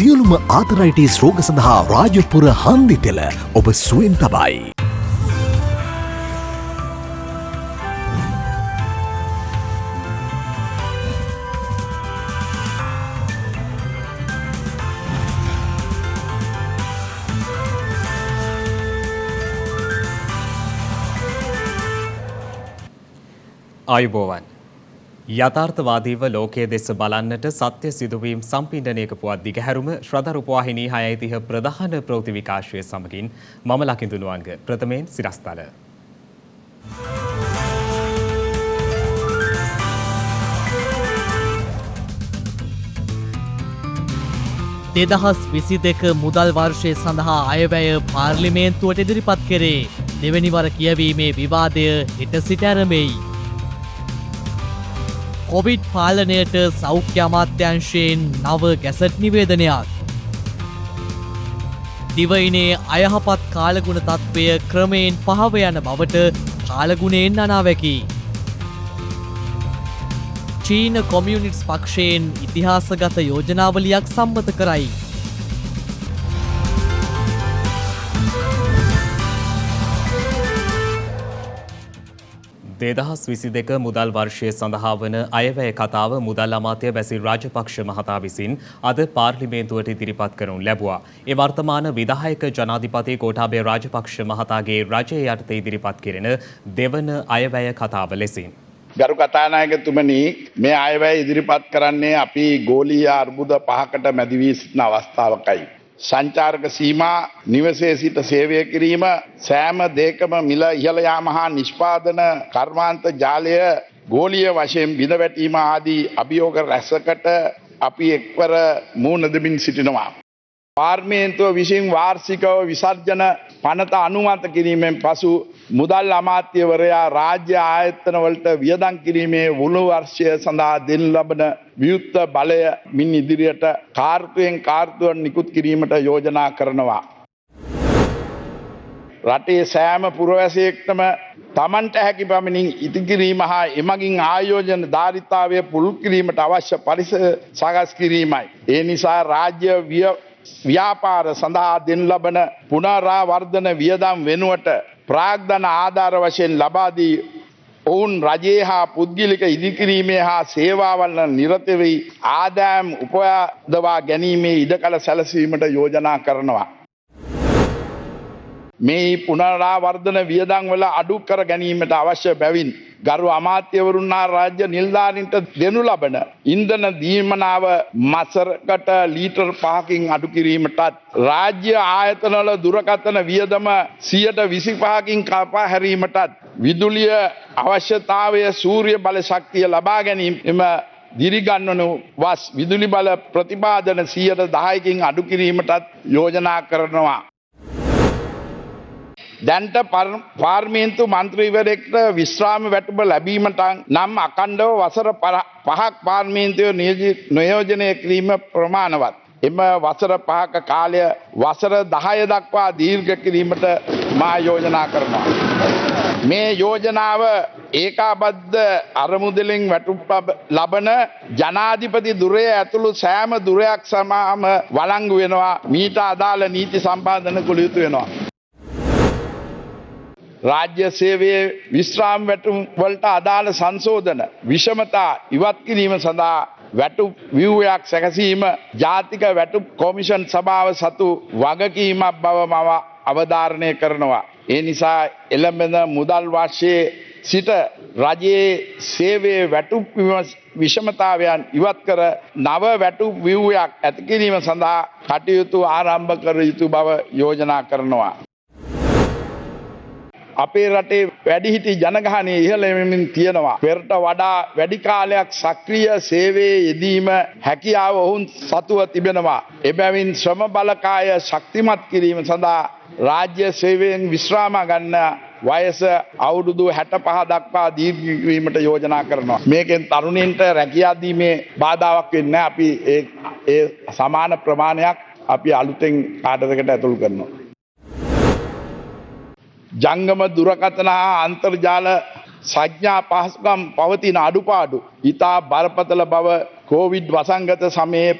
සියලුම ආතරයිටිස් රෝග සඳහා රාජපුර හන්දි තෙල ඔබ සුවෙන් තබයි. ආයුබෝවන්. යථාර්ථවාදීව ලෝකයේ දෙස බලන්නට සත්‍ය සිදුවීම් සම්පින්ඩනයක පුවත් දිගහැරුම ශ්‍රද්ධා රූපවාහිනී 6:30 ප්‍රධාන ප්‍රවෘත්ති විකාශය සමගින් මම ලකිඳු නුවන්ග ප්‍රථමයෙන් සිරස්තල. දෙදහස් 22 මුදල් වර්ෂය සඳහා අයවැය පාර්ලිමේන්තුවට ඉදිරිපත් කෙරේ. දෙවැනි වර කියවීමේ විවාදය හෙට සිට ආරම්භයි. කොවිඩ් පාලනයට සෞඛ්‍ය අමාත්‍යාංශයෙන් නව ගැසට් නිවේදනයක්. දිවයිනේ අයහපත් කාලගුණ තත්ත්වය ක්‍රමයෙන් පහව යන බවට කාලගුණයෙන් අනාවැකි. චීන කොමියුනිස්ට් පක්ෂයෙන් ඉතිහාසගත යෝජනාවලියක් සම්මත කරයි. දෙදහස් 22 මුදල් වර්ෂය සඳහා වන අයවැය කතාව මුදල් අමාත්‍ය බැසිල් රාජපක්ෂ මහතා විසින් අද පාර්ලිමේන්තුවට ඉදිරිපත් කරනු ලැබුවා. ඒ වර්තමාන විධායක ජනාධිපති ගෝඨාභය රාජපක්ෂ මහතාගේ රජය යටතේ ඉදිරිපත් කෙරෙන දෙවන අයවැය කතාව ලෙසින්. ගරු කතානායකතුමනි, මේ අයවැය ඉදිරිපත් කරන්නේ අපි ගෝලීය අර්බුද 5කට මැදි වී සිටින අවස්ථාවකයි. සංචාරක සීමා, නිවසේ සිට සේවය කිරීම, සෑම දෙයකම මිල ඉහළ යාම හා නිෂ්පාදන කර්මාන්ත ජාලය ගෝලීය වශයෙන් බිඳ වැටීම ආදී අභියෝග රැසකට අපි එක්වර මුහුණ දෙමින් සිටිනවා. පාර්ලිමේන්තුව විසින් වාර්ෂිකව විසර්ජන පනත අනුමත කිරීමෙන් පසු මුදල් අමාත්‍යවරයා රාජ්‍ය ආයතන වලට වියදම් කිරීමේ මුළු වර්ෂය සඳහා දෙනු ලබන වියුක්ත බලය මින් ඉදිරියට කාර්තුවෙන් කාර්තුවන් නිකුත් කිරීමට යෝජනා කරනවා. රටේ සෑම පුරවැසියෙක්ටම තමන්ට හැකි පමණින් ඉදිකිරීම හා එමගින් ආයෝජන ධාරිතාවය පුළුල් කිරීමට අවශ්‍ය පරිසර සකස් කිරීමයි. ඒ නිසා රාජ්‍ය ව්‍යාපාර සඳහා දෙනු ලබන පුනරාවර්ධන වියදම් වෙනුවට ප්‍රාග්ධන ආධාර වශයෙන් ලබා දී ඔවුන් රජයේ හා පුද්ගලික ඉදිකිරීමේ හා සේවාවල නිරත වී ආදායම් උපදවා ගැනීමේ ඉඩකඩ සැලසීමට යෝජනා කරනවා. මේ පුනරාවර්ධන වියදම් වල අඩු කර ගැනීමට අවශ්‍ය බැවින් ගරු අමාත්‍යවරුන් හා රාජ්‍ය නිලධාරීන්ට දෙනු ලබන ඉන්ධන දීමනාව මාසකට ලීටර් 5කින් අඩු කිරීමටත් රාජ්‍ය ආයතනවල දුරකථන වියදම 25%කින් කපා හැරීමටත් විදුලිය අවශ්‍යතාවය සූර්ය බල ශක්තිය ලබා ගැනීම දිරිගන්වනු වස් විදුලි බල ප්‍රතිපාදන 10%කින් අඩු කිරීමටත් යෝජනා කරනවා. දැන්ට පාර්ලිමේන්තු මන්ත්‍රීවරයෙක්ට විශ්‍රාම වැටුප ලැබීමට නම් අඛණ්ඩව වසර 5ක් පාර්ලිමේන්තුවේ නියෝජනය කිරීම ප්‍රමාණවත්. එම වසර 5ක කාලය වසර 10 දක්වා දීර්ඝ කිරීමට මා යෝජනා කරනවා. මේ යෝජනාව ඒකාබද්ධ අරමුදලින් වැටුප් ලබන ජනාධිපති දුරය ඇතුළු සෑම දුරයක් සමාම වළංගු වෙනවා. මීට අදාළ නීති සම්පාදන කළ යුතු වෙනවා. රාජ්‍ය සේවයේ විශ්‍රාම වැටුප් වලට අදාළ සංශෝධන විෂමතා ඉවත් කිරීම සඳහා වැටුප් ව්‍යුහයක් සැකසීම ජාතික වැටුප් කොමිෂන් සභාව සතු වගකීමක් බව මම අවධාරණය කරනවා. ඒ නිසා එළඹෙන මුදල් වර්ෂයේ සිට රජයේ සේවයේ වැටුප් විෂමතාවයන් ඉවත් කර නව වැටුප් ව්‍යුහයක් ඇති කිරීම සඳහා කටයුතු ආරම්භ කර යුතු බව යෝජනා කරනවා. අපේ රටේ වැඩිහිටි ජනගහනය ඉහළ යමින් තියෙනවා. පෙරට වඩා වැඩි කාලයක් සක්‍රීය සේවයේ යෙදීම හැකියාව ඔවුන් සතුව තිබෙනවා. එබැවින් ශ්‍රම බලකාය ශක්තිමත් කිරීම සඳහා රාජ්‍ය සේවයෙන් විශ්‍රාම ගන්න වයස අවුරුදු 65 දක්වා දීර්ඝ කිරීමට යෝජනා කරනවා. මේකෙන් තරුණයින්ට රැකියා දීමේ බාධාවක් වෙන්නේ නැහැ. අපි ඒ සමාන ප්‍රමාණයක් අපි අලුතෙන් කාඩරයකට ඇතුළු කරනවා. ජංගම දුරකථන හා අන්තර්ජාල සංඥා පහසුකම් පවතින අඩුපාඩු ඉතා බරපතල බව කොවිඩ් වසංගත සමයේ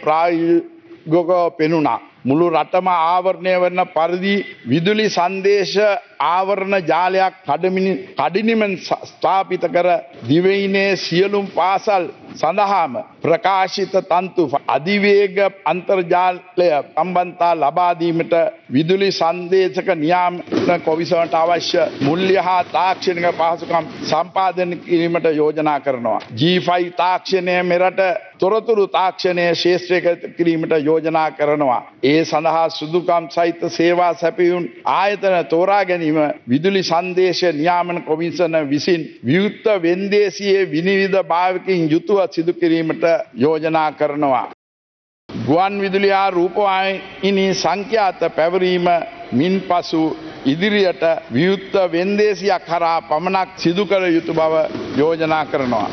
ගොක පෙනුණා. මුළු රටම ආවරණය වන පරිදි විදුලි සංදේශ ආවරණ ජාලයක් කඩිනිමෙන් ස්ථාපිත කර දිවයිනේ සියලුම් පාසල් සඳහාම ප්‍රකාශිත තන්තු අධිවේග අන්තර්ජාලය සම්බන්ධතා ලබා දීමට විදුලි සංදේශක නියාමන කොමිසමට අවශ්‍ය මූල්‍ය හා තාක්ෂණික පහසුකම් සම්පාදනය කිරීමට යෝජනා කරනවා. G5 තාක්ෂණය මෙරට තොරතුරු තාක්ෂණය ශේෂ්ත්‍රයක කිරීමට යෝජනා කරනවා. ඒ සඳහා සුදුකම් සහිත සේවා සැපයුම් ආයතන තෝරා ගැනීම විදුලි සංදේශ නියාමන කොමිසම විසින් විවුර්ත වෙන්දේසියේ විනිවිද භාවිකින් යුතුව සිදු කිරීමට යෝජනා කරනවා. ගුවන් විදුලි හා රූපවාහිනී සංඛ්‍යාත පැවරීම මින් පසු ඉදිරියට විවුර්ත වෙන්දේසියක් හරහා පමණක් සිදු කළ යුතු බව යෝජනා කරනවා.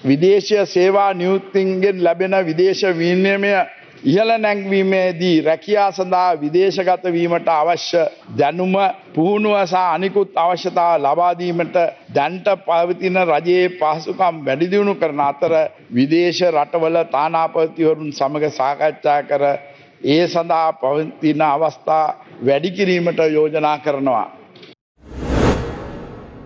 විදේශීය සේවා නියුක්තින්ගෙන් ලැබෙන විදේශ විනිමය ඉහළ නැංවීමේදී රැකියා සඳහා විදේශගත වීමට අවශ්‍ය දැනුම පුහුණුව සහ අනිකුත් අවශ්‍යතා ලබා දීමට දැන්ට පවතින රජයේ පහසුකම් වැඩි දියුණු කරන අතර විදේශ රටවල තානාපතිවරුන් සමග සාකච්ඡා කර ඒ සඳහා පවතින අවස්ථා වැඩි කිරීමට යෝජනා කරනවා.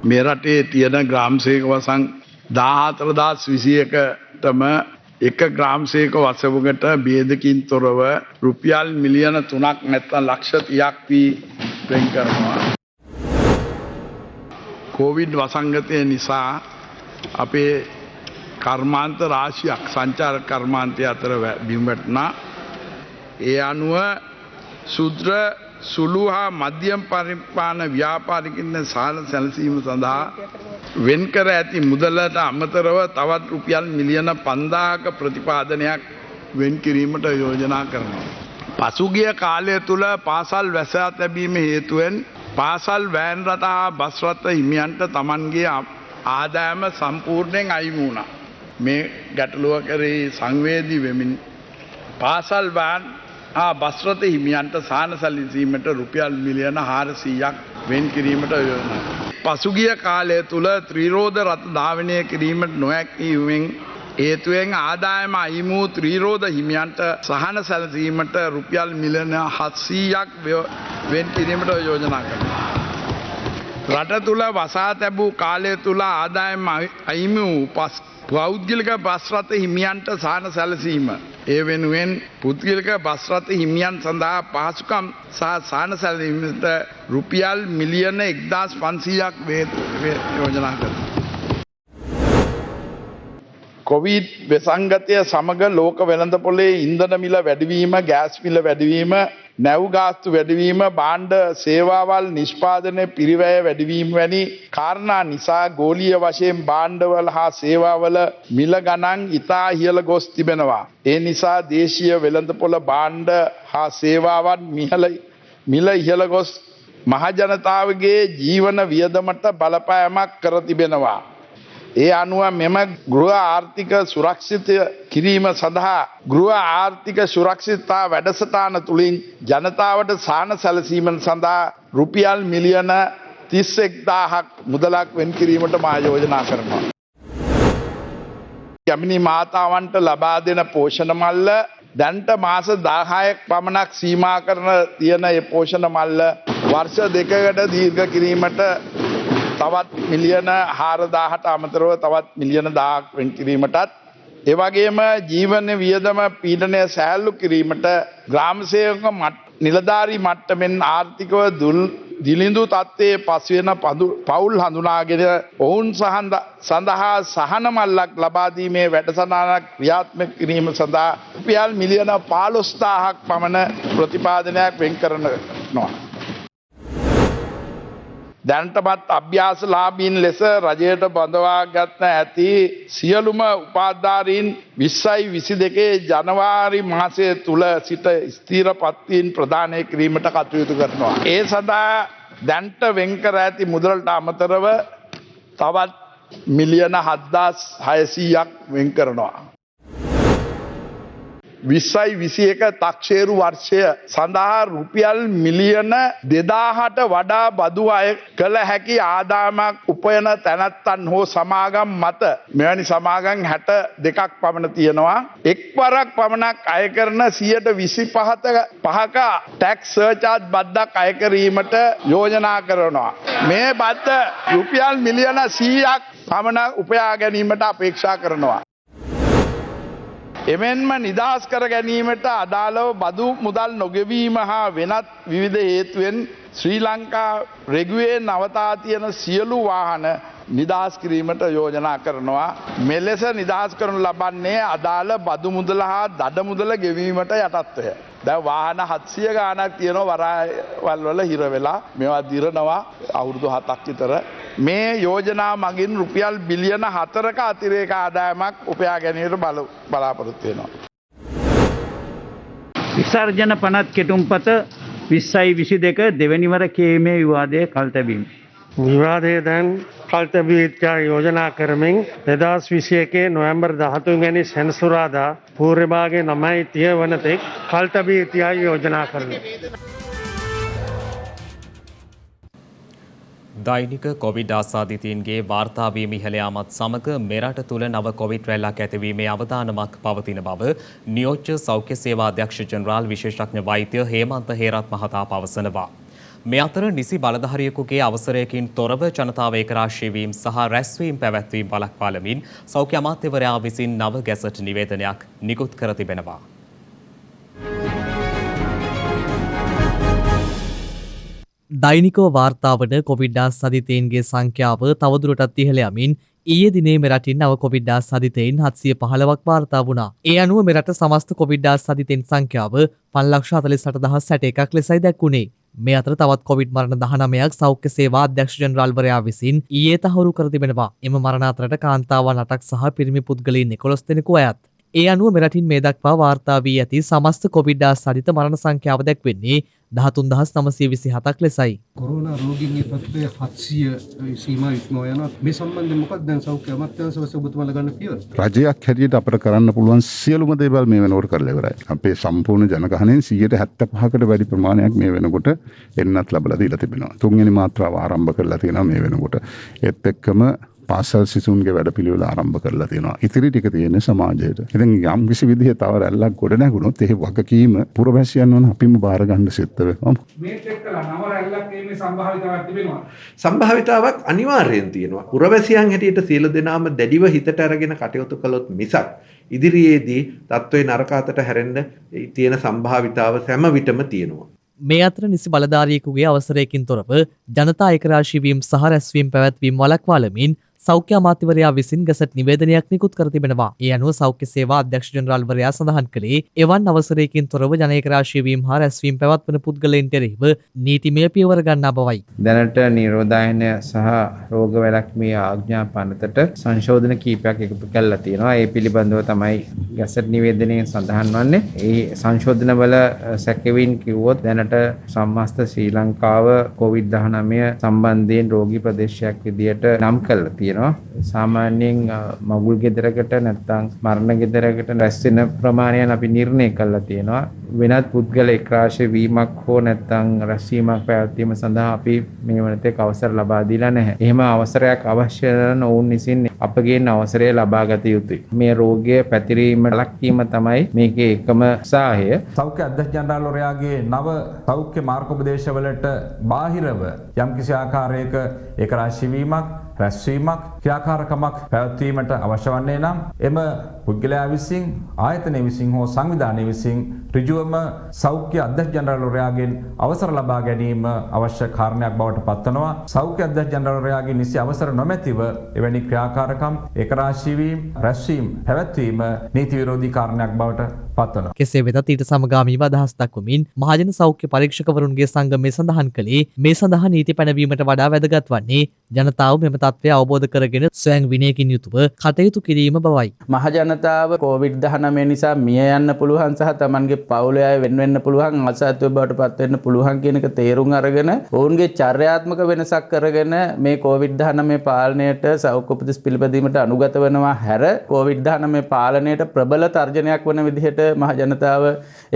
මේ රටේ තියෙන ග්‍රාම සේවක වසං 14,021ටම එක ග්‍රාම සේවක වසවකට බේදකින් තොරව රුපියල් මිලියන 3ක් නැත්නම් ලක්ෂ 30ක් වී වෙන් කරනවා. කොවිඩ් වසංගතය නිසා අපේ කර්මාන්ත රාශියක් සංචාරක කර්මාන්තය අතර බිම් වැටුණා. ඒ අනුව සුද්‍ර සුළු හා මධ්‍යම පරිමාණ ව්‍යාපාරිකින් සාල සැලසීම සඳහා වෙන්කර ඇති මුදලට අමතරව තවත් රුපියල් මිලියන 5000ක ප්‍රතිපාදනයක් වෙන් කිරීමට යෝජනා කරනවා. පසුගිය කාලය තුල පාසල් වැසා තැබීම හේතුවෙන් පාසල් වෑන් රථ හා බස් රථ හිමියන්ට Tamanගේ ආදායම සම්පූර්ණයෙන් අයිමි වුණා. මේ ගැටලුව කරේ සංවේදී වෙමින් පාසල් වෑන් බස් රථ හිමියන්ට සාන සැලසීමට රුපියල් මිලියන 400ක් වෙන් කිරීමට යෝජනා. පසුගිය කාලය තුල ත්‍රිරෝද රථ ධාවනය කිරීමට නොහැකිවීමෙන් හේතුවෙන් ආදායම අයිමු ත්‍රිරෝද හිමියන්ට සහන සැලසීමට රුපියල් මිලියන 700ක් වෙන් කිරීමට යෝජනා කරනවා. රට තුල වසා තැබූ කාලය තුල ආදායම අයිමි වූ පෞද්ගලික බස් රථ හිමියන්ට සහන සැලසීම ඒ වෙනුවෙන් පුද්ගලික බස් රථ හිමියන් සඳහා පහසුකම් සහ සහන සැලසීමට රුපියල් මිලියන 1500ක් යෝජනා කරනවා. කොවිඩ් විසංගතය සමග ලෝක වෙළඳපොලේ ඉන්ධන මිල වැඩිවීම, ගෑස් මිල වැඩිවීම, නැව් ගාස්තු වැඩිවීම, භාණ්ඩ සේවාවල් නිෂ්පාදනයේ පිරිවැය වැඩිවීම වැනි කාරණා නිසා ගෝලීය වශයෙන් භාණ්ඩවල හා සේවාවල මිල ගණන් ඉතා ඉහළ ගොස් තිබෙනවා. ඒ නිසා දේශීය වෙළඳපොළ භාණ්ඩ හා සේවාවන් මිල ඉහළ ගොස් මහජනතාවගේ ජීවන වියදමට බලපෑමක් කර තිබෙනවා. ඒ අනුව මෙම ගෘහ ආර්ථික සුරක්ෂිත කිරීම සඳහා ගෘහ ආර්ථික සුරක්ෂිතතා වැඩසටහන තුළින් ජනතාවට සාන සැලසීම සඳහා රුපියල් මිලියන 31000ක් මුදලක් වෙන් කිරීමට මා යෝජනා කරනවා. ගැමිණි මාතාවන්ට ලබා දෙන පෝෂණ මල්ල දැන්ට මාස 10ක් පමණක් සීමා කරන තියෙන ඒ පෝෂණ මල්ල වර්ෂ 2කට දීර්ඝ කිරීමට තවත් මිලියන 4000ට අමතරව තවත් මිලියන 1000ක් වෙන් කිරීමටත් ඒ වගේම ජීවන වියදම පීඩනය සෑහළු කිරීමට ග්‍රාම සේවක නිලධාරී මට්ටමින් ආර්ථිකව දිලිඳු තත්ත්වයේ පසුවෙන පවුල් හඳුනාගෙන ඔවුන් සඳහා සහන මල්ලක් ලබා දීමේ වැඩසටහනක් ක්‍රියාත්මක කිරීම සඳහා රුපියල් මිලියන 15000ක් පමණ ප්‍රතිපාදනයක් වෙන් කරනවා. දැනටමත් අභ්‍යාසලාභීන් ලෙස රජයට බඳවාගත ඇති සියලුම උපාධාරීන් 2022 ජනවාරි මාසය තුල සිට ස්ථීර පත්වීම් ප්‍රදානය කිරීමට කටයුතු කරනවා. ඒ සඳහා දැන්ට වෙන් කර ඇති මුදලට අමතරව තවත් මිලියන 7600ක් වෙන් කරනවා. 2021 තක්ෂේරු වර්ෂය සඳහා රුපියල් මිලියන 2000ට වඩා බදු අය කළ හැකි ආදායමක් උපයන තැනැත්තන් හෝ සමාගම් මත මෙවැනි සමාගම් 62ක් පමණ තියෙනවා. එක්වරක් පමණක් අය කරන 125ක ටැක්ස් සර්චාර්ජ් බද්දක් අය කිරීමට යෝජනා කරනවා. මේ බද්ද රුපියල් මිලියන 100ක් පමණ උපයා ගැනීමට අපේක්ෂා කරනවා. එමෙන්ම නිදහස් කර ගැනීමට අදාළව බදු මුදල් නොගෙවීම හා වෙනත් විවිධ හේතුවෙන් ශ්‍රී ලංකා රෙගුවේ නවතා තියෙන සියලු වාහන නිදහස් කිරීමට යෝජනා කරනවා. මෙලෙස නිදහස් කරනු ලබන්නේ අදාළ බදු මුදල හා දඩ මුදල ගෙවීමට යටත්වය. දැන් වාහන 700 ගාණක් තියෙනවා වරායවල් වල හිර වෙලා මේවා දිරනවා අවුරුදු 7ක් විතර. මේ යෝජනා මගින් රුපියල් බිලියන 4ක අතිරේක ආදායමක් උපයා ගැනීමට බලාපොරොත්තු වෙනවා. විසර්ජන පනත් කෙටුම්පත 2022 දෙවැනි වර කීමේ විවාදයේ කල්තැබීම. විවාදය දැන් කල්තැබීත්‍යා යෝජනා කරමින් 2021 නොවැම්බර් 13 වැනි සෙනසුරාදා පූර්ව භාගයේ 9:30 වන තෙක් කල්තැබීත්‍යා යෝජනා කරනවා. දෛනික කොවිඩ් ආසාදිතයින්ගේ වාර්තාවීම ඉහළ යාමත් සමග මෙරට තුළ නව කොවිඩ් රැල්ලක් ඇතිවීමේ අවධානමක් පවතින බව නියෝජ්‍ය සෞඛ්‍ය සේවා අධ්‍යක්ෂ ජනරාල් විශේෂඥ වෛද්‍ය හේමන්ත හේරත් මහතා පවසනවා. මේ අතර නිසි බලධාරියෙකුගේ අවසරයකින් තොරව ජනතාව ඒකරාශී වීම සහ රැස්වීම පැවැත්වීම වළක්වාලමින් සෞඛ්‍ය අමාත්‍යවරයා විසින් නව ගැසට් නිවේදනයක් නිකුත් කර තිබෙනවා. දෛනිකව වාර්තාවන කොවිඩ් ආසාදිතයින්ගේ සංඛ්‍යාව තවදුරටත් ඉහළ යමින් ඊයේ දිනේ මෙරටින් නව කොවිඩ් ආසාදිතයින් 715ක් වාර්තා වුණා. ඒ අනුව මෙරට සමස්ත කොවිඩ් ආසාදිතයින් සංඛ්‍යාව 5,48,61ක් ලෙසයි දැක්වුණේ. මේ අතර තවත් කොවිඩ් මරණ 19ක් සෞඛ්‍ය සේවා අධ්‍යක්ෂ ජනරාල්වරයා විසින් ඊයේ තහවුරු කර තිබෙනවා. එම මරණ අතරට කාන්තාවන් 8ක් සහ පිරිමි පුද්ගලයන් 11 දෙනෙකු අයත්. ඒ අනුව මෙරටින් මේ දක්වා වාර්තා වී ඇති සමස්ත කොවිඩ් ආසාදිත මරණ සංඛ්‍යාව දැක්වෙන්නේ 13,927ක් ලෙසයි. කොරෝනා රෝගීන්ගේ තත්ත්වය 700 සීමා ඉක්මවා යනවා. මේ සම්බන්ධයෙන් මොකක්ද දැන් සෞඛ්‍ය අමාත්‍යාංශ වශයෙන් ඔබතුමාලා ගන්න පියවර? රජයක් හැටියට අපිට කරන්න පුළුවන් සියලුම දේවල් මේ වෙනකොට කරලා ඉවරයි. අපේ සම්පූර්ණ ජනගහනයෙන් 75%කට වැඩි ප්‍රමාණයක් මේ වෙනකොට එන්නත් ලැබලා දීලා තිබෙනවා. තුන්වෙනි මාත්‍රාව ආරම්භ කරලා තියෙනවා මේ වෙනකොට. ඒත් එක්කම පාසල් සිසුන්ගේ වැඩපිළිවෙල ආරම්භ කරලා තියෙනවා. ඉතිරි ටික තියෙන්නේ සමාජයට. ඉතින් යම් කිසි විදිහේ තව රැල්ලක් ගොඩ නැගුණොත් ඒ වගකීම පුරවැසියන් වන අපිම බාර ගන්න සිද්ධ වෙනවා. මේත් එක්කලා නව රැල්ලක් එීමේ සම්භාවිතාවක් තිබෙනවා. සම්භාවිතාවක් අනිවාර්යෙන් තියෙනවා. පුරවැසියන් හැටියට සියලු දෙනාම දැඩිව හිතට අරගෙන කටයුතු කළොත් මිසක් ඉදිරියේදී තත්ත්වේ නරක අතට හැරෙන්න තියෙන සම්භාවිතාව හැම විටම තියෙනවා. මේ අතර නිසි බලධාරියෙකුගේ අවසරයකින් තොරව ජනතා ඒකරාශී වීම සහ රැස්වීම පැවැත්වීම වළක්වාලමින් සෞඛ්‍ය අමාත්‍යවරයා විසින් ගැසට් නිවේදනයක් නිකුත් කර තිබෙනවා. ඒ අනුව සෞඛ්‍ය සේවා අධ්‍යක්ෂ ජනරාල්වරයා සඳහන් කළේ එවන් අවසරයකින් තොරව ජන ඒකරාශී වීම හා රැස්වීම පැවැත්වන පුද්ගලයන්ට එරෙහිව නීතිමය පියවර ගන්නා බවයි. දැනට නිරෝධායනය සහ රෝග වැළැක්මේ ආඥා පනතට සංශෝධන කීපයක් එකතු කරලා තියෙනවා. ඒ පිළිබඳව තමයි ගැසට් නිවේදනයේ සඳහන් වන්නේ. ඒ සංශෝධනවල සැකෙවින් කිව්වොත් දැනට සමස්ත ශ්‍රී ලංකාව COVID-19 සම්බන්ධයෙන් රෝගී ප්‍රදේශයක් විදියට නම් කරලා තියෙනවා. සාමාන්‍යයෙන් මගුල් ගෙදරකට නැත්නම් මරණ ගෙදරකට රැස් වෙන ප්‍රමාණයන් අපි නිර්ණය කරලා තියෙනවා. වෙනත් පුද්ගල එක්රාශී වීමක් හෝ නැත්නම් රැස්වීමක් පැවැත්වීම සඳහා අපි මේ වනතෙක් අවසර ලබා දීලා නැහැ. එහෙම අවසරයක් අවශ්‍ය කරන ඔවුන් විසින් අපගෙන් අවසරය ලබා ගත යුතුයි. මේ රෝගය පැතිරීම ලක්වීම තමයි මේකේ එකම උත්සාහය. සෞඛ්‍ය අධ්‍යක්ෂ ජනරාල්වරයාගේ නව සෞඛ්‍ය මාර්ගෝපදේශවලට බාහිරව යම්කිසි ආකාරයක ඒකරාශී වීමක් රැස්වීමක් ක්‍රියාකාරකමක් පැවැත්වීමට අවශ්‍ය වන්නේ නම් එම පුද්ගලයා විසින් ආයතනය විසින් හෝ සංවිධානය විසින් ඍජුවම සෞඛ්‍ය අධ්‍යක්ෂ ජනරාල්වරයාගෙන් අවසර ලබා ගැනීම අවශ්‍ය කාරණයක් බවට පත්වනවා. සෞඛ්‍ය අධ්‍යක්ෂ ජනරාල්වරයාගේ නිසි අවසර නොමැතිව එවැනි ක්‍රියාකාරකම් ඒකරාශී වීම රැස්වීම පැවැත්වීම නීති විරෝධී කාරණයක් බවට පත්වනවා. කෙසේ වෙතත් ඊට සමගාමීව අදහස් දක්වමින් මහජන සෞඛ්‍ය පරීක්ෂකවරුන්ගේ සංගමය සඳහන් කළේ මේ සඳහා නීති පැනවීමට වඩා වැදගත් වන්නේ ජනතාව මෙම තත්ත්වය අවබෝධ කරගෙන ස්වයං විනයකින් යුතුව කටයුතු කිරීම බවයි. මහජන ජනතාව COVID-19 නිසා මිය යන්න පුළුවන් සහ තමන්ගේ පවුලේ අය වෙන වෙන්න පුළුවන් අසත්‍ය බවට පත් වෙන්න පුළුවන් කියන එක තේරුම් අරගෙන ඔවුන්ගේ චර්යාත්මක වෙනසක් කරගෙන මේ COVID-19 පාලනයට සෞඛ්‍ය උපදෙස් පිළිපැදීමට අනුගත වෙනවා හැර COVID-19 පාලනයට ප්‍රබල තර්ජනයක් වන විදිහට මහ ජනතාව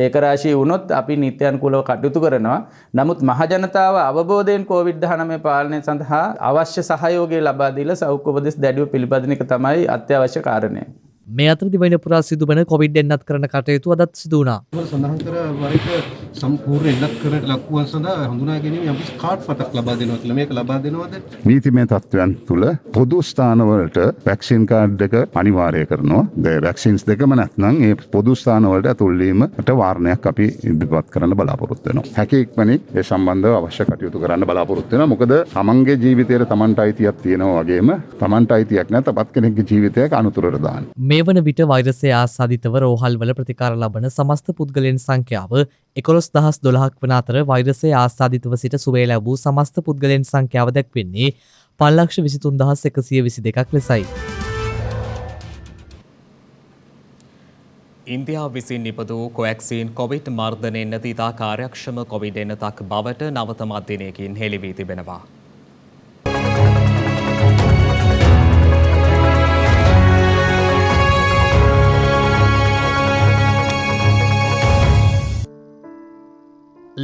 ඒකරාශී වුණොත් අපි නීත්‍යානුකූලව කටයුතු කරනවා. නමුත් මහ ජනතාව අවබෝධයෙන් COVID-19 පාලනය සඳහා අවශ්‍ය සහයෝගය ලබා දීලා සෞඛ්‍ය උපදෙස් දැඩිව පිළිපදින එක තමයි අත්‍යවශ්‍ය කාරණය. මේ අතරදි වෙන පුරා සිදුවන කොවිඩ් එන්නත් කරන කටයුතු අදත් සිදු වුණා. සඳහන් කර වරික සම්පූර්ණ එන්නත් කරන ලකුවන් සඳහා හඳුනා ගැනීම යම්කිසි කාඩ් පතක් ලබා දෙනවා කියලා මේක ලබා දෙනවද? නීතිමය තත්ත්වයන් තුළ පොදු ස්ථානවලට වැක්සින් කාඩ් එක අනිවාර්ය කරනවා. ඒ වැක්සින්ස් දෙකම නැත්නම් ඒ පොදු ස්ථානවලට ඇතුල් වීමට වාරණයක් අපි ඉදිරිපත් කරන්න බලාපොරොත්තු වෙනවා. හැකි ඉක්මනින් ඒ සම්බන්ධව අවශ්‍ය කටයුතු කරන්න බලාපොරොත්තු වෙනවා. මොකද තමන්ගේ ජීවිතයට තමන්ට අයිතියක් තියෙනවා වගේම තමන්ට අයිතියක් නැත්නම් තවත් කෙනෙක්ගේ ජීවිතයක අනුතරට දාන්න. මේ වන විට වෛරසය ආසාදිතව රෝහල්වල ප්‍රතිකාර ලබන සමස්ත පුද්ගලයන් සංඛ්‍යාව 11,012ක් වන අතර වෛරසය ආසාදිතව සිට සුවය ලැබූ සමස්ත පුද්ගලයන් සංඛ්‍යාව දැක්වෙන්නේ 5,23,122ක් ලෙසයි. ඉන්දියාව විසින් නිපදූ කොවැක්සින් කොවිඩ් මර්ධනය නැති ඉතා කාර්යක්ෂම කොවිඩ් එන්නතක් බවට නවතම අධ්‍යයනයකින් හෙළි වී තිබෙනවා.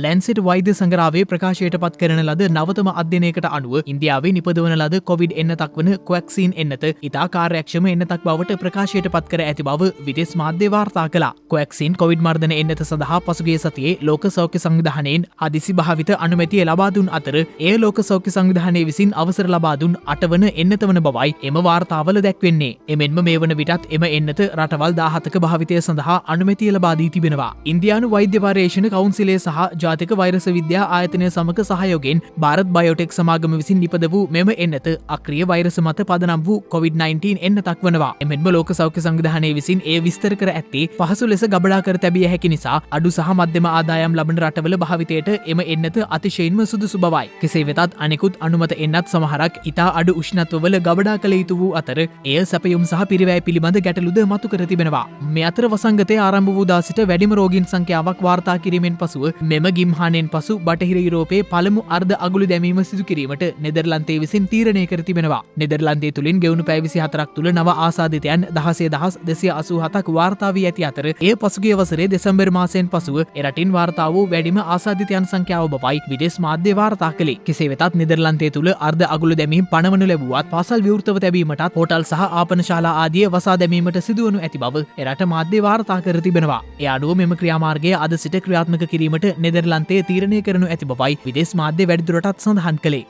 ලැන්සෙට් වෛද්‍ය සංග්‍රාවේ ප්‍රකාශයට පත් කරන ලද නවතම අධ්‍යයනයකට අනුව ඉන්දියාවේ නිපදවන ලද කොවිඩ් එන්නතක් වන කොවැක්සින් එන්නත ඉතා කාර්යක්ෂම එන්නතක් බවට ප්‍රකාශයට පත් කර ඇති බව විදේශ මාධ්‍ය වාර්තා කළා. කොවැක්සින් කොවිඩ් මර්ධන එන්නත සඳහා පසුගිය සතියේ ලෝක සෞඛ්‍ය සංවිධානයෙන් හදිසි භාවිත අනුමැතිය ලබා දුන් අතර එය ලෝක සෞඛ්‍ය සංවිධානය විසින් අවසර ලබා දුන් 8 වන එන්නත වන බවයි එම වාර්තාවල දැක්වෙන්නේ. එමෙන්ම මේ වන විටත් එම එන්නත රටවල් 17ක භාවිතය සඳහා අනුමැතිය ලබා දී තිබෙනවා. ඉන්දියානු වෛද්‍ය පර්යේෂණ කවුන්සිලය සහ ජාතික වෛරස විද්‍යා ආයතනය සමග සහයෝගයෙන් ಭಾರತ್ බයෝටෙක් සමාගම විසින් නිපද වූ මෙම එන්නත අක්‍රිය වෛරස මත පදනම් වූ COVID-19 එන්නතක් වනවා. එමෙන්ම ලෝක සෞඛ්‍ය සංවිධානය විසින් එය විස්තර කර ඇත්තේ පහසු ලෙස ගබඩා කර තැබිය හැකි නිසා අඩු සහ මධ්‍යම ආදායම් ලබන රටවල භාවිතයට එම එන්නත අතිශයින්ම සුදුසු බවයි. කෙසේ වෙතත් අනෙකුත් අනුමත එන්නත් සමහරක් ඉතා අඩු උෂ්ණත්වවල ගබඩා කළ යුතු වූ අතර එය සැපයුම් සහ පිරිවැය පිළිබඳ ගැටලුද මතු කර තිබෙනවා. මේ අතර වසංගතය ආරම්භ වූ දා සිට වැඩිම රෝගීන් සංඛ්‍යාවක් වාර්තා කිරීමෙන් පසුව මෙම ගිම්හානයෙන් පසු බටහිර යුරෝපයේ පළමු අර්ධ අගුළු දැමීම සිදු කිරීමට නෙදර්ලන්තයේ විසින් තීරණය කර තිබෙනවා. නෙදර්ලන්තයේ තුලින් ගෙවුණු පැය 24ක් තුල නව ආසාදිතයන් 16,287ක් වාර්තා වී ඇති අතර එය පසුගිය වසරේ දෙසැම්බර් මාසයෙන් පසුව එරටින් වාර්තා වූ වැඩිම ආසාදිතයන් සංඛ්‍යාව බවයි විදේශ මාධ්‍ය වාර්තා කළේ. කෙසේ වෙතත් නෙදර්ලන්තයේ තුල අර්ධ අගුළු දැමීම් පනවනු ලැබුවත් පාසල් විවෘතව තැබීමටත් හෝටල් සහ ආපනශාලා ආදිය වසා දැමීමට සිදුවනු ඇති බව එරට මාධ්‍ය වාර්තා කර තිබෙනවා. ඒ අනුව මෙම ක්‍රියාමාර්ගය අද සිට ක්‍රියාත්මක කිරීමට නෙදර්ලන්තයේ තීරණය කරනු ඇති බවයි විදේශ මාධ්‍ය වැඩිදුරටත් සඳහන් කළේ.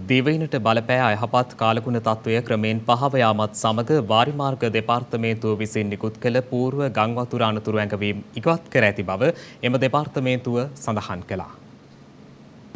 දිවයිනට බලපෑ අයහපත් කාලගුණ තත්ත්වය ක්‍රමෙන් පහව යාමත් සමග වාරිමාර්ග දෙපාර්තමේන්තුව විසින් නිකුත් කළ පූර්ව ගංවතුර අනතුරු ඇඟවීම් ඉවත් කර ඇති බව එම දෙපාර්තමේන්තුව සඳහන් කළා.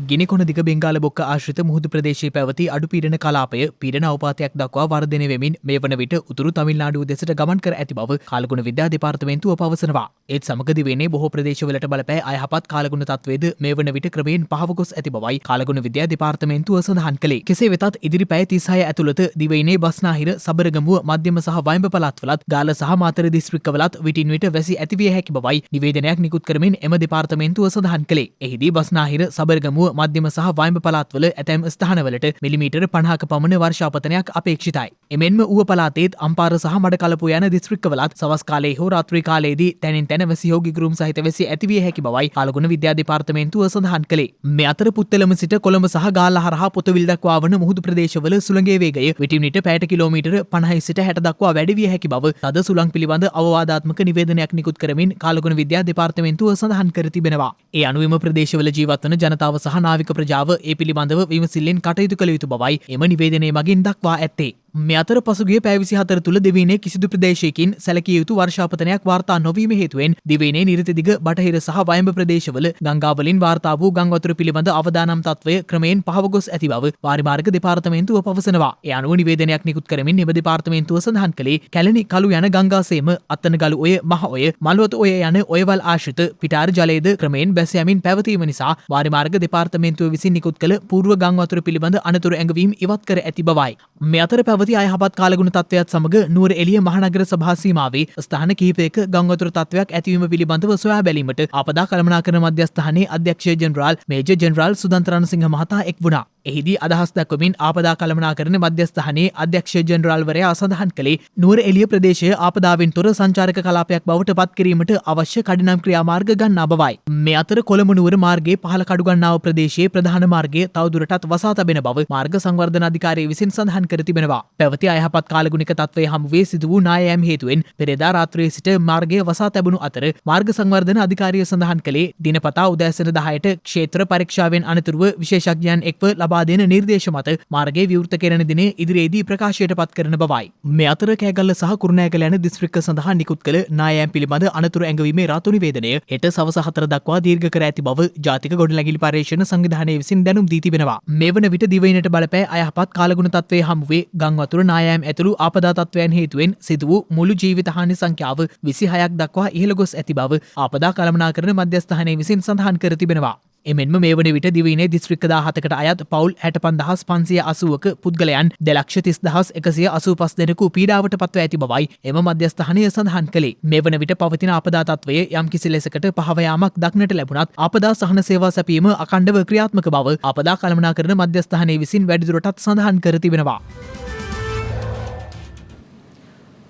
ගිනිකොන දිග බෙන්ගාල බොක්ක ආශ්‍රිත මුහුදු ප්‍රදේශයේ පැවති අඩු පීඩන කලාපය පීඩන අවපාතයක් දක්වා වර්ධනය වෙමින් මේ වන විට උතුරු තමිල්නාඩුව දෙසට ගමන් කර ඇති බව කාලගුණ විද්‍යා දෙපාර්තමේන්තුව පවසනවා. ඒත් සමග දිවයිනේ බොහෝ ප්‍රදේශවලට බලපෑ අයහපත් කාලගුණ තත්ත්වයේද මේ වන විට ක්‍රමයෙන් පහව ගොස් ඇති බවයි කාලගුණ විද්‍යා දෙපාර්තමේන්තුව සඳහන් කළේ. කෙසේ වෙතත් ඉදිරි පැය 36 ඇතුළත දිවයිනේ බස්නාහිර, සබරගමුව, මධ්‍යම සහ වයඹ පළාත්වලත් ගාල සහ මාතර දිස්ත්‍රික්කවලත් විටින් විට වැසි ඇතිවිය හැකි බවයි නිවේදනයක් නිකුත් කරමින් එම දෙපාර්තමේන්තුව සඳහන් කළේ. එහිදී බස්නාහිර, සබරගමුව, මධ්‍යම සහ වයඹ පළාත්වල ඇතැම් ස්ථානවලට මිලිමීටර 50ක පමණ වර්ෂාපතනයක් අපේක්ෂිතයි. එමෙන්ම ඌව පළාතේත් අම්පාර සහ මඩකලපුව යන දිස්ත්‍රික්කවලත් සවස් කාලයේ හෝ රාත්‍රී කාලයේදී තැනින් තැන වැසි හෝ ගිගුරුම් සහිත වැසි ඇතිවිය හැකි බවයි කාලගුණ විද්‍යා දෙපාර්තමේන්තුව සඳහන් කළේ. මේ අතර පුත්තලම සිට කොළඹ සහ ගාල්ල හරහා පොතුවිල් දක්වා වන මුහුදු ප්‍රදේශවල සුළඟේ වේගය විටින් විට පැයට කිලෝමීටර 50 සිට 60 දක්වා වැඩි විය හැකි බව තද සුළං පිළිබඳ අවවාදාත්මක නිවේදනයක් නිකුත් කරමින් කාලගුණ විද්‍යා දෙපාර්තමේන්තුව සඳහන් කර තිබෙනවා. ඒ අනුවම ප්‍රදේශවල ජීවත් වන ජනතාව සහ නාවික ප්‍රජාව ඒ පිළිබඳව විමසිල්ලෙන් කටයුතු කළ යුතු බවයි එම නිවේදනයේ මගින් දක්වා ඇත්තේ. මේ අතර පසුගිය පැය 24 තුළ දිවයිනේ කිසිදු ප්‍රදේශයකින් සැලකිය යුතු වර්ෂාපතනයක් වාර්තා නොවීම හේතුවෙන් දිවයිනේ නිරිත දිග බටහිර සහ වයඹ ප්‍රදේශවල ගංගා වලින් වාර්තා වූ ගම් වතුර පිළිබඳ අවදානම් තත්වය ක්‍රමයෙන් පහව ගොස් ඇති බව වාරිමාර්ග දෙපාර්තමේන්තුව පවසනවා. ඒ අනුව නිවේදනයක් නිකුත් කරමින් එම දෙපාර්තමේන්තුව සඳහන් කළේ කැලණි කළු යන ගංගාසේම අත්තනගලු ඔය මහ ඔය මල්වත ඔය යන ඔයවල් ආශ්‍රිත පිටාර ජලයේද ක්‍රමයෙන් බැස යමින් පැවතීම නිසා වාරිමාර්ග දෙපාර්තමේන්තුව විසින් නිකුත් කළ පූර්ව ගම් වතුර පිළිබඳ අනතුරු ඇඟවීම් ඉවත් කර ඇති බවයි. මේ අතර පැවති අයහපත් කාලගුණ තත්ත්වයක් සමග නුවර එළිය මහනගර සභා සීමාවේ ස්ථාන කිහිපයක ගංවතුර තත්ත්වයක් ඇතිවීම පිළිබඳව සොයා බැලීමට ආපදා කළමනාකරණ මධ්‍යස්ථානයේ අධ්‍යක්ෂ ජෙනරාල් මේජර් ජෙනරාල් සුදන්ත රණසිංහ මහතා එක් වුණා. එහිදී අදහස් දක්වමින් ආපදා කළමනාකරණ මධ්‍යස්ථානයේ අධ්‍යක්ෂ ජෙනරාල්වරයා සඳහන් කළේ නුවර එළිය ප්‍රදේශය ආපදාවෙන් තොර සංචාරක කලාපයක් බවට පත් කිරීමට අවශ්‍ය කඩිනම් ක්‍රියාමාර්ග ගන්නා බවයි. මේ අතර කොළඹ නුවර මාර්ගයේ පහළ කඩුගන්නාව ප්‍රදේශයේ ප්‍රධාන මාර්ගය තවදුරටත් වසා තබෙන බව මාර්ග සංවර්ධන අධිකාරිය විසින් සඳහන් කර තිබෙනවා. පැවති අයහපත් කාලගුණික තත්ත්වයේ හමුවේ සිදු වූ නායෑම් හේතුවෙන් පෙරේදා රාත්‍රියේ සිට මාර්ගය වසා තැබුණු අතර මාර්ග සංවර්ධන අධිකාරිය සඳහන් කළේ දිනපතා උදෑසන 10ට ක්ෂේත්‍ර පරීක්ෂාවෙන් අනතුරුව විශේෂඥයන් එක්ව ලබා දෙන නිර්දේශ මත මාර්ගයේ විවෘත කෙරෙන දිනේ ඉදිරියේදී ප්‍රකාශයට පත් කරන බවයි. මේ අතර කෑගල්ල සහ කුරුණෑගල යන දිස්ත්‍රික්ක සඳහා නිකුත් කළ නායෑම් පිළිබඳ අනතුරු ඇඟවීමේ රාතු නිවේදනය හෙට සවස 4 දක්වා දීර්ඝ කර ඇති බව ජාතික ගොඩනැගිලි පර්යේෂණ සංවිධානය විසින් දැනුම් දී තිබෙනවා. මේ වන විට දිවයිනට බලපෑ අයහපත් කාලගුණ තත්ත්වයේ හමුවේ ගංවතුර නායෑම් ඇතුළු ආපදා තත්ත්වයන් හේතුවෙන් සිදු වූ මුළු ජීවිත හානි සංඛ්‍යාව 26ක් දක්වා ඉහළ ගොස් ඇති බව ආපදා කළමනාකරණ මධ්‍යස්ථානය විසින් සඳහන් කර තිබෙනවා. එමෙන්ම මේ වන විට දිවයිනේ දිස්ත්‍රික්ක 17කට අයත් පවුල් 65580ක පුද්ගලයන් 2,30,185 දෙනෙකු පීඩාවට පත්ව ඇති බවයි එම මධ්‍යස්ථානය සඳහන් කළේ. මේ වන විට පවතින ආපදා තත්ත්වයේ යම්කිසි ලෙසකට පහව යාමක් දක්නට ලැබුණත් ආපදා සහන සේවා සැපීම අඛණ්ඩව ක්‍රියාත්මක බව ආපදා කළමනාකරණ මධ්‍යස්ථානය විසින් වැඩිදුරටත් සඳහන් කර තිබෙනවා.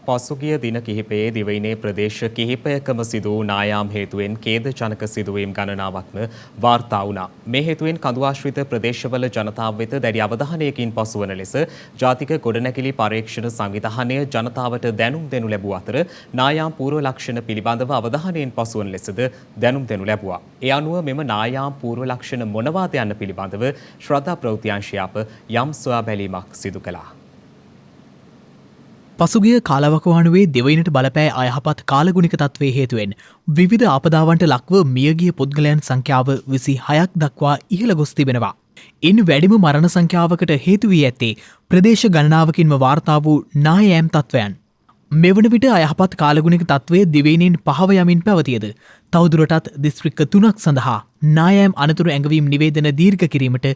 පසුගිය දින කිහිපයේ දිවයිනේ ප්‍රදේශ කිහිපයකම සිදු වූ නායාම් හේතුවෙන් ඛේදජනක සිදුවීම් ගණනාවක්ම වාර්තා වුණා. මේ හේතුවෙන් කඳු ආශ්‍රිත ප්‍රදේශවල ජනතාව වෙත දැඩි අවධානයකින් පසුවන ලෙස ජාතික ගොඩනැගිලි පරීක්ෂණ සංවිධානය ජනතාවට දැනුම් දෙනු ලැබුව අතර නායාම් පූර්ව ලක්ෂණ පිළිබඳව අවධානයෙන් පසුවන ලෙසද දැනුම් දෙනු ලැබුවා. ඒ අනුව මෙම නායාම් පූර්ව ලක්ෂණ මොනවාද යන්න පිළිබඳව ශ්‍රද්ධා ප්‍රවෘත්ති අංශය අප යම් සොයා බැලීමක් සිදු කළා. පසුගිය කාලවකවානුවේ දෙවයිනට බලපෑ අයහපත් කාලගුණික තත්ත්වයේ හේතුවෙන් විවිධ ආපදාවන්ට ලක්ව මියගිය පුද්ගලයන් සංඛ්‍යාව 26ක් දක්වා ඉහළ ගොස් තිබෙනවා. ඉන් වැඩිම මරණ සංඛ්‍යාවකට හේතු වී ඇත්තේ ප්‍රදේශ ගණනාවකින්ම වාර්තා වූ නායෑම් තත්ත්වයන්. මෙවන විට අයහපත් කාලගුණික තත්ත්වය දිවයිනෙන් පහව යමින් පැවතියද තවදුරටත් දිස්ත්‍රික්ක 3ක් සඳහා නායෑම් අනතුරු ඇඟවීම් නිවේදන දීර්ඝ කිරීමට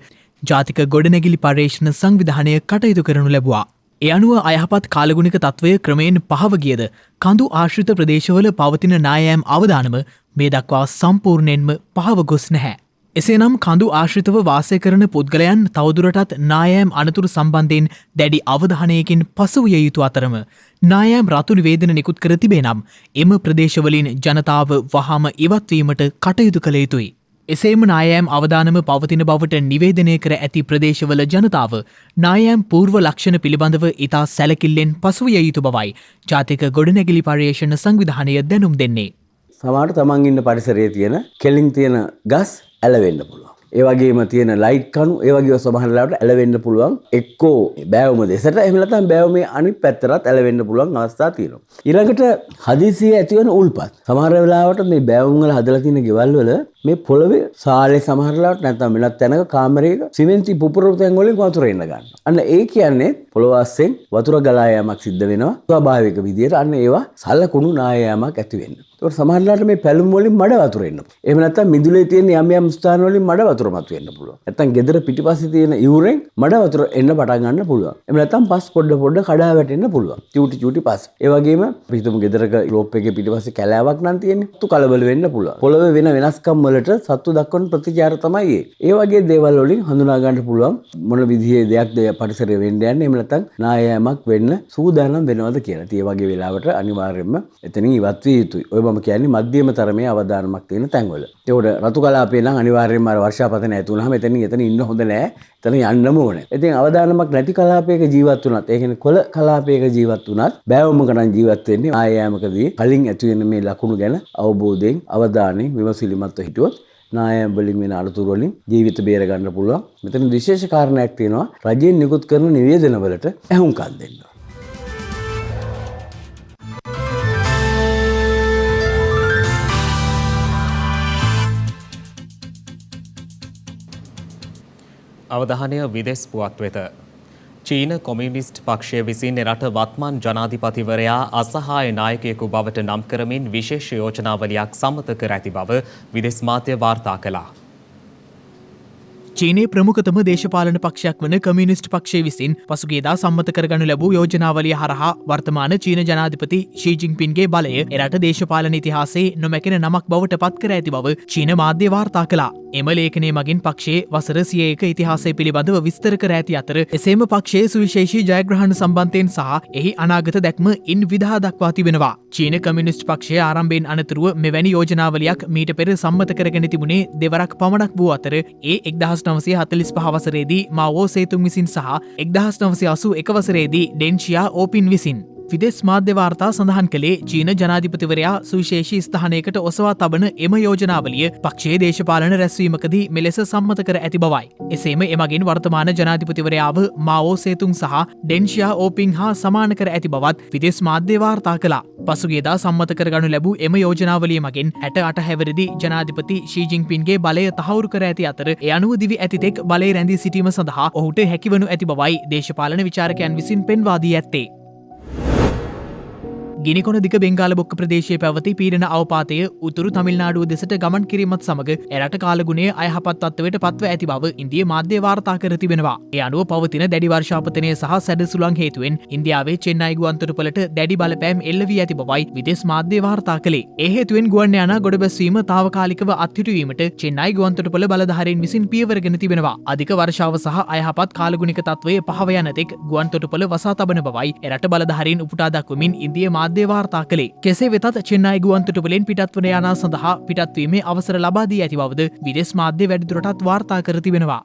ජාතික ගොඩනැගිලි පර්යේෂණ සංවිධානය කටයුතු කරනු ලැබුවා. ඒ අනුව අයහපත් කාලගුණික තත්ත්වය ක්‍රමයෙන් පහව ගියද කඳු ආශ්‍රිත ප්‍රදේශවල පවතින නායෑම් අවදානම මේ දක්වා සම්පූර්ණයෙන්ම පහව ගොස් නැහැ. එසේනම් කඳු ආශ්‍රිතව වාසය කරන පුද්ගලයන් තවදුරටත් නායෑම් අනතුරු සම්බන්ධයෙන් දැඩි අවධානයකින් පසුවිය යුතු අතරම නායෑම් රතු නිවේදන නිකුත් කර තිබේ නම් එම ප්‍රදේශවලින් ජනතාව වහාම ඉවත්වීමට කටයුතු කළ යුතුයි. එසේම නායෑම් අවදානම පවතින බවට නිවේදනය කර ඇති ප්‍රදේශවල ජනතාව නායෑම් පූර්ව ලක්ෂණ පිළිබඳව ඉතා සැලකිල්ලෙන් පසුවිය යුතු බවයි ජාතික ගොඩනැගිලි පර්යේෂණ සංවිධානය දැනුම් දෙන්නේ. සමහරට තමන් ඉන්න පරිසරයේ තියෙන කෙලින් තියෙන ගස් ඇලවෙන්න පුළුවන්. ඒ වගේම තියෙන ලයිට් කණු ඒ වගේ සමහර වෙලාවට ඇලවෙන්න පුළුවන්. එක්කෝ බෑවුම දෙසට එහෙම නැත්නම් බෑවුමේ අනිත් පැත්තටත් ඇලවෙන්න පුළුවන් අවස්ථා තියෙනවා. ඊළඟට හදිසියේ ඇතිවන උල්පත්. සමහර වෙලාවට මේ බෑවුම් වල හදලා තියෙන ගෙවල් වල මේ පොළවේ සාලේ සමහර වෙලාවට නැත්නම් වෙනත් තැනක කාමරයක සිමෙන්ති පුපුරු තැන් වලින් වතුර එන්න ගන්නවා. අන්න ඒ කියන්නේ පොළව ආස්යෙන් වතුර ගලා යාමක් සිද්ධ වෙනවා. ස්වාභාවික විදියට අන්න ඒවා සලකුණු නාය යාමක් ඇති වෙන්න. ඒකට සමහර වෙලාවට මේ පැලුම් වලින් මඩ වතුර එන්න. එහෙම නැත්නම් මිදුලේ තියෙන යම් යම් ස්ථාන වලින් මඩ වතුර මතුවෙන්න පුළුවන්. නැත්නම් ගෙදර පිටිපස්සේ තියෙන ඉවුරෙන් මඩ වතුර එන්න පටන් ගන්න පුළුවන්. එහෙම නැත්නම් පස් පොඩ කඩා වැටෙන්න පුළුවන්. චූටි පස්. ඒ වගේම අපි හිතමු ගෙදරක රෝප් එකේ පිටිපස්සේ කැලෑවක් නම් තියෙන්නේ. තු කලබල වෙන්න පුළුවන්. පොළවේ වෙන වෙනස්කම් වලට සත්තු දක්වන ප්‍රතිචාර තමයි ඒ වගේ දේවල් වලින් හඳුනා ගන්න පුළුවන් මොන විදිහේ දෙයක්ද පරිසරයේ වෙන්න යන්නේ. එහෙම නැත්නම් නායෑමක් වෙන්න සූදානම් වෙනවද කියලා. ඒ වගේ වෙලාවට අනිවාර්යයෙන්ම එතනින් ඉවත් විය යුතුයි. ඔය මම කියන්නේ මධ්‍යම තරමේ අවදානමක් තියෙන තැන්වල. ඒකට රතු කලාපේ නම් අනිවාර්යයෙන්ම අර වර්ෂාපතන ඇති වුනහම එතන ඉන්න හොඳ නෑ. එතන යන්නම ඕනේ. ඉතින් අවදානමක් නැති කලාපයක ජීවත් වුණත්, ඒ කියන්නේ කොළ කලාපයක ජීවත් වුණත් බෑවුමක නම් ජීවත් වෙන්නේ ආයෑමකදී කලින් ඇති වෙන මේ ලකුණු ගැන අවබෝධයෙන්, අවධානයෙන්, විමසිලිමත්ව හිටියොත් නායම් වලින් වෙන අනතුරු වලින් ජීවිත බේර ගන්න පුළුවන්. මෙතන විශේෂ කාරණයක් තියෙනවා. රජයෙන් නිකුත් කරන නිවේදන වලට ඇහුම්කන් දෙන්න. අවධානය විදෙස් පුවත් වෙත. චීන කොමියුනිස්ට් පක්ෂය විසින් එරට වත්මන් ජනාධිපතිවරයා අසහාය නායකයෙකු බවට නම් කරමින් විශේෂ යෝජනාවලියක් සම්මත කර ඇති බව විදෙස් මාධ්‍ය වාර්තා කළා. චීනයේ ප්‍රමුඛතම දේශපාලන පක්ෂයක් වන කමියුනිස්ට් පක්ෂය විසින් පසුගියදා සම්මත කරගනු ලැබූ යෝජනාවලිය හරහා වර්තමාන චීන ජනාධිපති ෂී ජින්පින්ගේ බලය එරට දේශපාලන ඉතිහාසයේ නොමැකෙන නමක් බවට පත් කර ඇති බව චීන මාධ්‍ය වාර්තා කළා. එම ලේඛනය මගින් පක්ෂයේ වසර 100ක ඉතිහාසය පිළිබඳව විස්තර කර ඇති අතර එසේම පක්ෂයේ සුවිශේෂී ජයග්‍රහණ සම්බන්ධයෙන් සහ එහි අනාගත දැක්ම ඉන් විදහා දක්වා තිබෙනවා. චීන කමියුනිස්ට් පක්ෂය ආරම්භයෙන් අනතුරුව මෙවැනි යෝජනාවලියක් මීට පෙර සම්මත කරගෙන තිබුණේ දෙවරක් පමණක් වූ අතර ඒ 1945 වසරේදී මාවෝ සේතුන් විසින් සහ 1981 වසරේදී ඩෙන් සියාओपिන් විසින්. විදෙස් මාධ්‍ය වාර්තා සඳහන් කළේ චීන ජනාධිපතිවරයා සුවිශේෂී ස්ථානයකට ඔසවා තබන එම යෝජනාවලිය පක්ෂයේ දේශපාලන රැස්වීමකදී මෙලෙස සම්මත කර ඇති බවයි. එසේම එමගින් වර්තමාන ජනාධිපතිවරයාව මාවෝ සේතුන් සහ ඩෙන් සියාओपिන් හා සමාන කර ඇති බවත් විදෙස් මාධ්‍ය වාර්තා කළා. පසුගියදා සම්මත කරගනු ලැබූ එම යෝජනාවලිය මගින් 68 හැවිරිදි ජනාධිපති ෂී ජින්පින්ගේ බලය තහවුරු කර ඇති අතර ඒ අනුව දිවි ඇතිතෙක් බලය රැඳී සිටීම සඳහා ඔහුට හැකිවනු ඇති බවයි දේශපාලන විචාරකයන් විසින් පෙන්වා දී ඇත්තේ. ගිනිකොන දික බෙංගාල බොක්ක ප්‍රදේශයේ පැවති පීඩන අවපාතය උතුරු තමිල්නාඩුව දෙසට ගමන් කිරීමත් සමග එරට කාලගුණයේ අයහපත් තත්ත්වයට පත්ව ඇති බව ඉන්දිය මාධ්‍ය වාර්තා කර තිබෙනවා. ඒ අනුව පවතින දැඩි වර්ෂාපතනය සහ සැඩ සුළං හේතුවෙන් ඉන්දියාවේ චෙන්නයි ගුවන්තොටුපළට දැඩි බලපෑම් එල්ල වී ඇති බවයි විදෙස් මාධ්‍ය වාර්තා කළේ. ඒ හේතුවෙන් ගුවන් යානා ගොඩබැස්වීම තාවකාලිකව අත්හිටුවීමට චෙන්නයි ගුවන්තොටුපළ බලධාරීන් විසින් පියවරගෙන තිබෙනවා. අධික වර්ෂාව සහ අයහපත් කාලගුණික තත්ත්වය පහව යන තෙක් ගුවන්තොටුපළ වසා තබන බවයි එරට බලධාරීන් උපුටා දක්වමින් ඉන්දිය මාධ්‍ය වාර්තා කළේ. කෙසේ වෙතත් චෙන්නයි ගුවන්තොටුපළෙන් පිටත්වන යානා සඳහා පිටත්වීමේ අවසර ලබා දී ඇති බවද විදෙස් මාධ්‍ය වැඩිදුරටත් වාර්තා කර තිබෙනවා.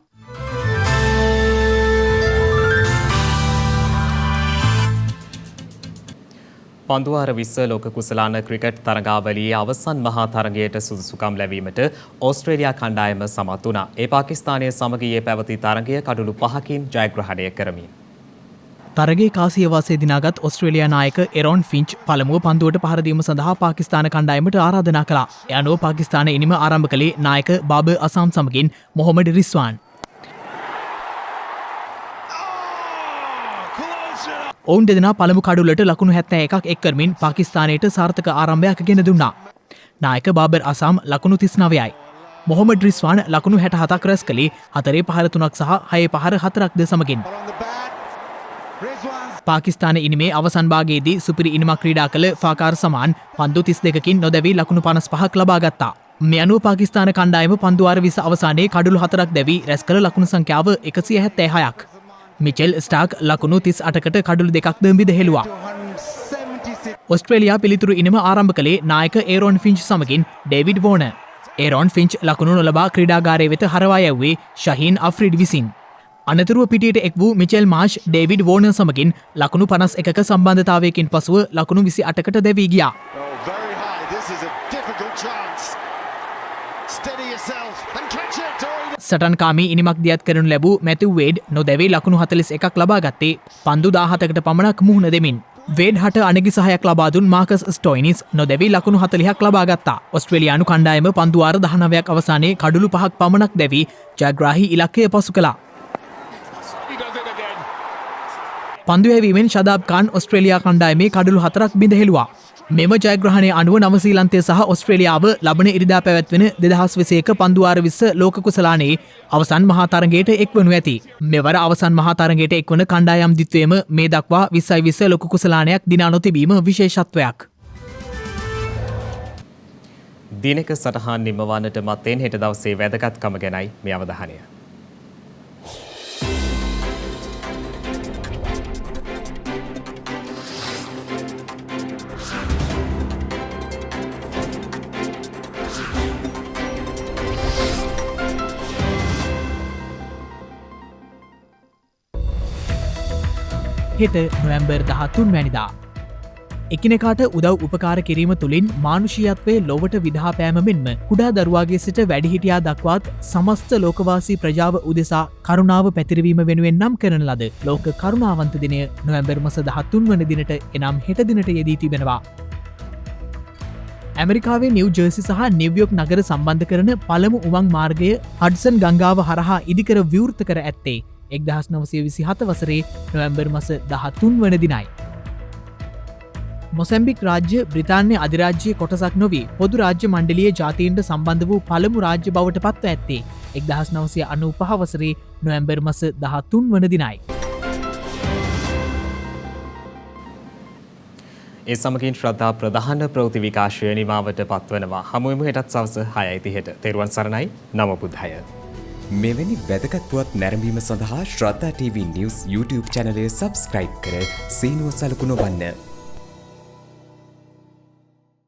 පන්දුවාර 20 ලෝක කුසලාන ක්‍රිකට් තරගාවලියේ අවසන් මහා තරගයට සුදුසුකම් ලැබීමට ඕස්ට්‍රේලියා කණ්ඩායම සමත් වුණා. ඒ පාකිස්තානයේ සමගියේ පැවති තරගය කඩලු 5කින් ජයග්‍රහණය කරමින් තරගේ කාසියවාසය දිනාගත් ඔස්ට්‍රේලියා නායක එරොන් ෆින්ච් පළමුව පන්දුවට පහරදීම සඳහා පාකිස්තාන කණ්ඩායමට ආරාධනා කළා. ඒ අනුව පාකිස්තාන ඉනිම ආරම්භ කළේ නායක බාබර් අසම් සමගින් මොහොමඩ් රිස්වාන්. ඔවුන් දෙදෙනා පළමු කඩුලට ලකුණු 71ක් එක් කරමින් පාකිස්තානයට සාර්ථක ආරම්භයක් ගෙන දුන්නා. නායක බාබර් අසම් ලකුණු 39යි. මොහොමඩ් රිස්වාන් ලකුණු 67ක් රැස් කළේ 4 පහර 3ක් සහ 6 පහර 4ක්ද සමගින්. පාකිස්තාන ඉනිමේ අවසන් භාගයේදී සුපිරි ඉනිමක් ක්‍රීඩා කළ ෆාකාර් සමාන් පන්දු 32කින් නොදැවී ලකුණු 55ක් ලබා ගත්තා. මේ අනුව පාකිස්තාන කණ්ඩායම පන්දුවාර 20 අවසානයේ කඩුළු 4ක් දැවී රැස් කළ ලකුණු සංඛ්‍යාව 176ක්. මිචෙල් ස්ටාක් ලකුණු 38කට කඩුළු 2ක් ද බිඳ ඔස්ට්‍රේලියා පිළිතුරු ඉනිම ආරම්භ කළේ නායක ඒරොන් ෆින්ච් සමගින් ඩේවිඩ් වෝනර්. ඒරොන් ෆින්ච් ලකුණු නොලබා ක්‍රීඩාගාරය වෙත හරවා යැව්වේ ෂහීන් අෆ්රිඩ් විසින්. අනතුරුව පිටියට එක් වූ මිචෙල් මාෂ් ඩේවිඩ් වෝනර් සමගින් ලකුණු 51ක සම්බන්ධතාවයකින් පසුව ලකුණු 28කට දැවී ගියා. සටන්කාමී ඉනිමක් දියත් කරනු ලැබූ මැතිව් වේඩ් නොදැවී ලකුණු 41ක් ලබා ගත්තේ පන්දු 17කට පමණක් මුහුණ දෙමින්. වේඩ් හට අනගි සහයක් ලබා දුන් මාකස් ස්ටොයිනිස් නොදැවී ලකුණු 40ක් ලබා ගත්තා. ඔස්ට්‍රේලියානු කණ්ඩායම පන්දුවාර 19ක් අවසානයේ කඩුළු 5ක් පමණක් දැවී ජයග්‍රාහී ඉලක්කය පසු කළා. පන්දු හැවීමෙන් ෂදාබ් ඛාන් ඔස්ට්‍රේලියා කණ්ඩායමේ කඩුළු 4ක් බිඳ හෙළුවා. මෙම ජයග්‍රහණය අනුව නවසීලන්තය සහ ඔස්ට්‍රේලියාව ලබන ඉරිදා පැවැත්වෙන 2021 පන්දුවාර 20 ලෝක කුසලානයේ අවසන් මහා තරගයට එක්වනු ඇති. මෙවර අවසන් මහා තරගයට එක්වන කණ්ඩායම් දිත්වයේම මේ දක්වා 2020 ලෝක කුසලානයක් දිනා නොතිබීම විශේෂත්වයක්. දිනක සටහන් නිමවන්නට මත්තෙන් හෙට දවසේ වැදගත්කම ගැනයි මේ අවධානය. හෙට නොවැම්බර් 13 වැනිදා. එකිනෙකාට උදව් උපකාර කිරීම තුළින් මානුෂීයත්වයේ ලොවට විදහා පෑම මෙන්ම කුඩා දරුවාගේ සිට වැඩිහිටියා දක්වාත් සමස්ත ලෝකවාසී ප්‍රජාව උදෙසා කරුණාව පැතිරවීම වෙනුවෙන් නම් කරන ලද ලෝක කරුණාවන්ත දිනය නොවැම්බර් මාස 13 වන දිනට එනම් හෙට දිනට යෙදී තිබෙනවා. ඇමරිකාවේ නිව් ජර්සි සහ නිව්යෝක් නගර සම්බන්ධ කරන පළමු උමං මාර්ගය හඩ්සන් ගංගාව හරහා ඉදිකර විවෘත කර ඇත්තේ 1927 වසරේ නොවැම්බර් මාස 13 වන දිනයි. මොසැම්බික් රාජ්‍ය බ්‍රිතාන්‍ය අධිරාජ්‍යයේ කොටසක් නොවී පොදු රාජ්‍ය මණ්ඩලයේ ජාතීන්ට සම්බන්ධ වූ පළමු රාජ්‍ය බවට පත්ව ඇත්තේ 1995 වසරේ නොවැම්බර් මස 13 වන දිනයි. ඒ සමගින් ශ්‍රද්ධා ප්‍රධාන ප්‍රවෘත්ති විකාශය නිමාවට පත්වනවා. හමුවෙමු හෙටත් සවස 6:30ට. තෙරුවන් සරණයි. නම බුද්ධය. මෙවැනි වැදගත් පුවත් නැරඹීම සඳහා ශ්‍රද්ධා TV News YouTube චැනලය සබස්ක්‍රයිබ් කර සීනුව සලකුණු වන්න.